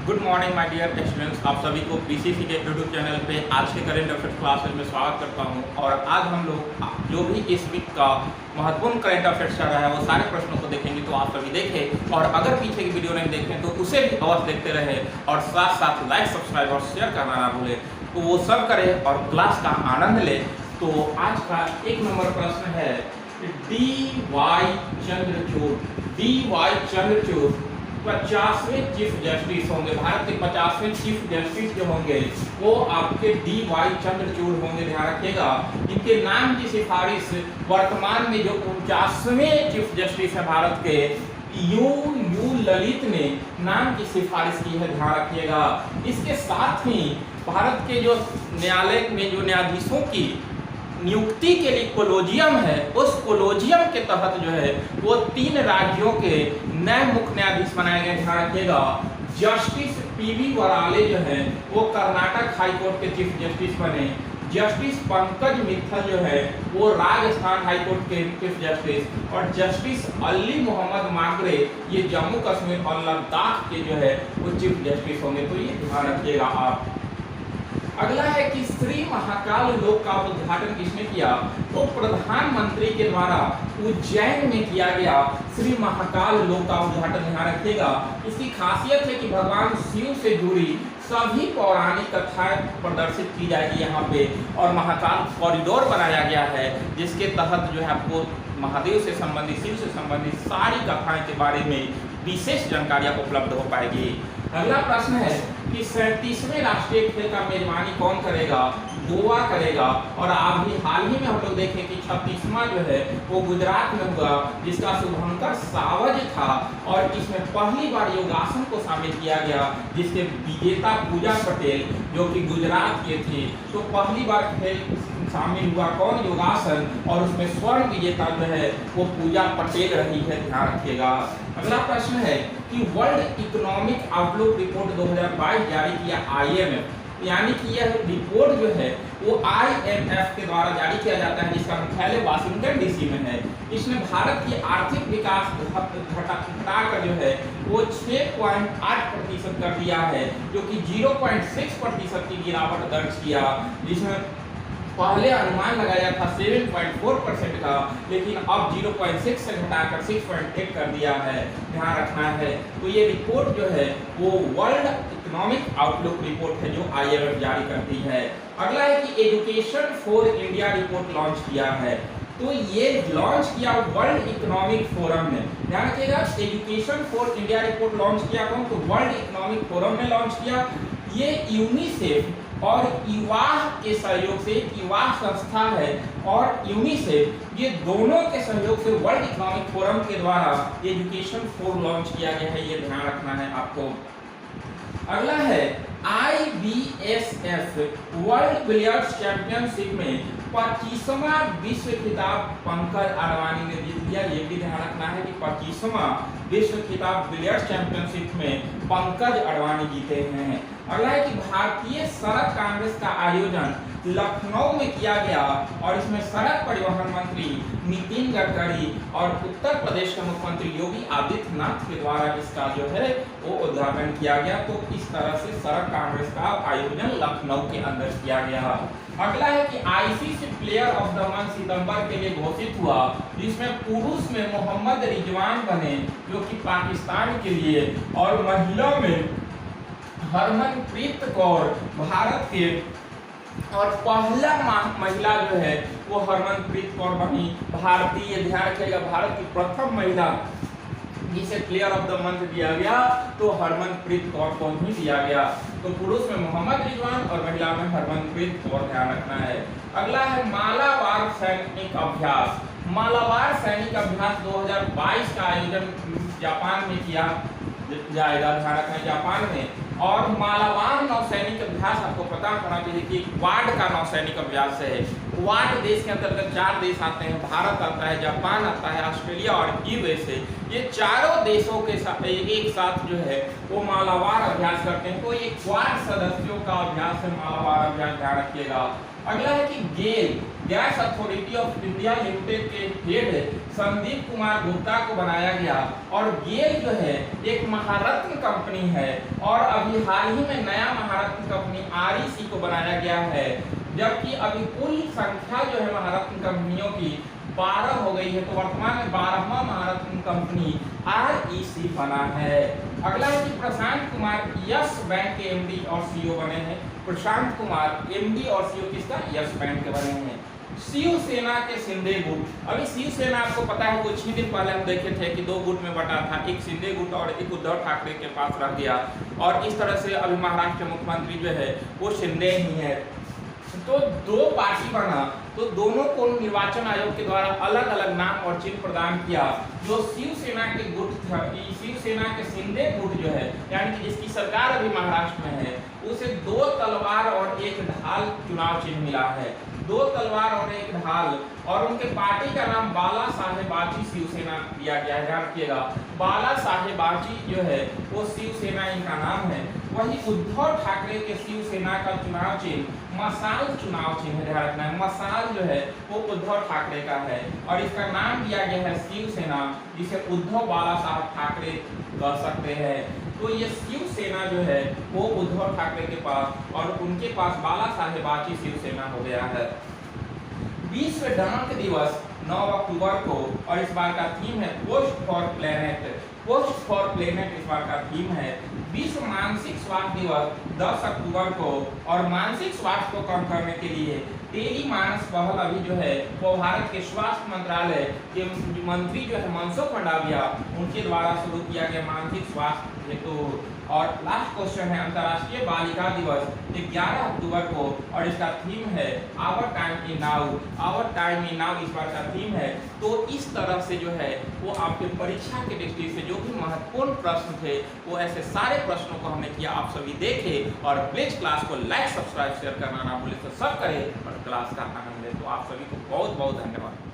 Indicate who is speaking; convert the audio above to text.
Speaker 1: Good morning my dear students, आप सभी को पीसीसी के यूट्यूब चैनल पे आज के करेंट अफेयर्स क्लासेस में स्वागत करता हूं। और आज हम लोग जो भी इस वीक का महत्वपूर्ण करंट अफेयर्स चल रहा है वो सारे प्रश्नों को देखेंगे। तो आप सभी देखें और अगर पीछे की वीडियो नहीं देखें तो उसे भी अवश्य देखते रहे और साथ साथ लाइक, सब्सक्राइब और शेयर करना ना भूलें। तो वो सब करें और क्लास का आनंद लें। तो आज का 1 नंबर प्रश्न है डी.वाई. चंद्रचूड़ 50वें चीफ जस्टिस होंगे। भारत के 50वें चीफ जस्टिस जो होंगे वो आपके डी.वाई. चंद्रचूड़ होंगे, ध्यान रखिएगा। इनके नाम की सिफारिश वर्तमान में जो 49वें चीफ जस्टिस है भारत के यू ललित ने नाम की सिफारिश की है, ध्यान रखिएगा। इसके साथ ही भारत के जो न्यायालय में जो न्यायाधीशों की नियुक्ति के लिए कोलोजियम है, उस कोलोजियम के तहत जो है वो 3 राज्यों के नए मुख्य न्यायाधीश बनाए गए, ध्यान रखिएगा। Justice PV. वराले जो है वो कर्नाटक हाई कोर्ट के चीफ जस्टिस बने। जस्टिस पंकज मित्तल जो है वो राजस्थान हाई कोर्ट के चीफ जस्टिस, और जस्टिस अली मोहम्मद मागरे ये जम्मू कश्मीर और लद्दाख के जो है वो चीफ जस्टिस होंगे। तो ये ध्यान रखिएगा आप। अगला है कि श्री महाकाल लोक का उद्घाटन किसने किया? तो प्रधानमंत्री के द्वारा उज्जैन में किया गया श्री महाकाल लोक का उद्घाटन, ध्यान रखिएगा। इसकी खासियत है कि भगवान शिव से जुड़ी सभी पौराणिक कथाएं प्रदर्शित की जाएगी यहाँ पे, और महाकाल कॉरिडोर बनाया गया है जिसके तहत जो है आपको महादेव से संबंधित, शिव से संबंधित सारी कथाएं के बारे में विशेष जानकारियां उपलब्ध हो पाएगी। अगला प्रश्न है कि 37वें राष्ट्रीय खेल का मेजबानी कौन करेगा? गोवा करेगा। और अभी हाल ही में हम लोग देखें कि 36वां जो है वो गुजरात में हुआ, जिसका शुभंकर सावज था, और इसमें पहली बार योगासन को शामिल किया गया, जिसके विजेता पूजा पटेल जो कि गुजरात के थे। तो पहली बार खेल शामिल हुआ कौन? योगासन, और उसमें स्वर्ण विजेता जो है वो पूजा पटेल रही है, ध्यान रखिएगा। अगला प्रश्न है कि वर्ल्ड इकोनॉमिक आउटलुक रिपोर्ट 2022 जारी किया IMF, यानी कि यह रिपोर्ट जो है वो IMF के द्वारा जारी किया जाता है, जिसका मुख्यालय वाशिंगटन DC में है। इसने भारत की आर्थिक विकास घटाकर जो है वो 6.8% कर दिया है, जो कि 0.6% की गिरावट दर्ज किया। जिसमें पहले अनुमान लगाया था 7.4% का, लेकिन अब 0.6 से घटाकर 6.8 कर दिया है, ध्यान रखना है। तो ये रिपोर्ट जो है वो वर्ल्ड इकोनॉमिक आउटलुक रिपोर्ट है जो IMF जारी करती है। अगला है कि education for India report launch किया है। तो ये लॉन्च किया वर्ल्ड इकोनॉमिक फोरम ने, ध्यान रखिएगा। Education for India report launch किया कौन? तो वर्ल्ड इकोनॉमिक फोरम ने लॉन्च किया। ये यूनिसेफ और युवाह के सहयोग से, युवाह संस्था है और यूनिसेफ, ये दोनों के सहयोग से वर्ल्ड इकोनॉमिक फोरम के द्वारा एजुकेशन फोर लॉन्च किया गया है, ये ध्यान रखना है आपको। अगला है IBSF वर्ल्ड बिलियर्ड्स चैंपियनशिप में 25वां विश्व खिताब पंकज अडवाणी ने जीत लिया। ये भी ध्यान रखना है कि 25वां विश्व खिताब बिलियर्ड्स चैंपियनशिप में पंकज अडवाणी जीते हैं। अगला है कि भारतीय सड़क कांग्रेस का आयोजन लखनऊ में किया गया, और इसमें सड़क परिवहन मंत्री नितिन गडकरी और उत्तर प्रदेश के मुख्यमंत्री योगी आदित्यनाथ के द्वारा इसका जो है वो उद्घाटन किया गया। तो इस तरह से सड़क कांग्रेस का आयोजन लखनऊ के अंदर किया गया। अगला है कि ICC player of the month सितंबर के लिए घोषित हुआ, जिसमें पुरुष में मोहम्मद रिजवान बने जो कि पाकिस्तान के लिए, और महिला में हरमनप्रीत कौर भारत के, और पहला महिला जो है वो हरमनप्रीत कौर बनी भारतीय, ध्यान रखिएगा, भारत की प्रथम महिला जिसे प्लेयर ऑफ द मंथ दिया गया तो हरमनप्रीत कौर को ही दिया गया। तो पुरुष में मोहम्मद रिजवान और महिला में हरमनप्रीत कौर, ध्यान रखना है। अगला है मालाबार सैनिक अभ्यास। मालाबार सैनिक अभ्यास 2022 का आयोजन जापान में किया जाएगा, ध्यान रखना है, जापान में। और मालाबार नौसैनिक अभ्यास आपको पता होना चाहिए कि क्वाड का नौसैनिक अभ्यास है। क्वाड देश के अंतर्गत 4 देश आते हैं, भारत आता है, जापान आता है, ऑस्ट्रेलिया और USA। ये चारों देशों के साथ एक साथ जो है वो मालाबार अभ्यास करते हैं। तो ये क्वाड सदस्यों का अभ्यास है, मालाबार अभ्यास, ध्यान रखिएगा। अगला है कि GAIL gas authority of India limited के हेड संदीप कुमार गुप्ता को बनाया गया। और गेल जो है एक महारत्न कंपनी है और अभी हाल ही में नया महारत्न कंपनी आरईसी को बनाया गया है, जबकि अभी कुल संख्या जो है महारत्न कंपनियों की 12 हो गई है। तो वर्तमान में 12वां महारत्न कंपनी आरईसी बना है। अगला है कि प्रशांत कुमार यस बैंक के एमडी और सीईओ बने हैं। प्रशांत कुमार एमडी और सीईओ किसका? यस बैंक के बने हैं। शिवसेना के शिंदे गुट, अभी शिवसेना आपको पता है कुछ ही दिन पहले हम देखे थे कि 2 गुट में बटा था, एक शिंदे गुट और एक उद्धव ठाकरे के पास रह गया। और इस तरह से अभी महाराष्ट्र मुख्यमंत्री जो है वो शिंदे ही है। तो 2 पार्टी बना, तो दोनों को निर्वाचन आयोग के द्वारा अलग अलग नाम और चिन्ह प्रदान किया। जो शिवसेना के गुट था, शिवसेना के शिंदे गुट जो है, यानी कि जिसकी सरकार अभी महाराष्ट्र में है, उसे 2 तलवार और 1 ढाल चुनाव चिन्ह मिला है। 2 तलवार और 1 ढाल, और उनके पार्टी का नाम बाला साहेबाची शिवसेना दिया गया है। ध्यान रखिएगा, बाला साहेबाची जो है वो शिवसेना इनका नाम है। वही उद्धव ठाकरे के शिवसेना का चुनाव चिन्ह मशाल चुनाव चिन्ह, ध्यान रखना है। मशाल जो है वो उद्धव ठाकरे का है और इसका नाम दिया गया है शिवसेना, जिसे उद्धव बाला साहब ठाकरे कह सकते हैं। तो ये शिवसेना जो है वो उद्धव ठाकरे के पास और उनके पास बाला साहेबाची शिवसेना हो गया है। विश्व डाक दिवस 9 अक्टूबर को, और इस बार का थीम है post for planet. Post for planet इस बार का थीम है। विश्व मानसिक स्वास्थ्य दिवस 10 अक्टूबर को, और मानसिक स्वास्थ्य को कम करने के लिए टेली मानस पहल अभी जो है वो भारत के स्वास्थ्य मंत्रालय के मंत्री जो है मनसुख मंडाविया, उनके द्वारा शुरू किया गया मानसिक स्वास्थ्य हेतु। और लास्ट क्वेश्चन है अंतर्राष्ट्रीय बालिका दिवस 11 अक्टूबर को, और इसका थीम है our time in now. Our time in now इस बार का थीम है। तो इस तरह से जो है वो आपके परीक्षा के दृष्टि से जो भी महत्वपूर्ण प्रश्न थे वो ऐसे सारे प्रश्नों को हमने किया। आप सभी देखें और प्लीज क्लास को लाइक सब्सक्राइब शेयर करना ना भूलें। तो सब करें और क्लास का आनंद लें। तो आप सभी को बहुत बहुत धन्यवाद।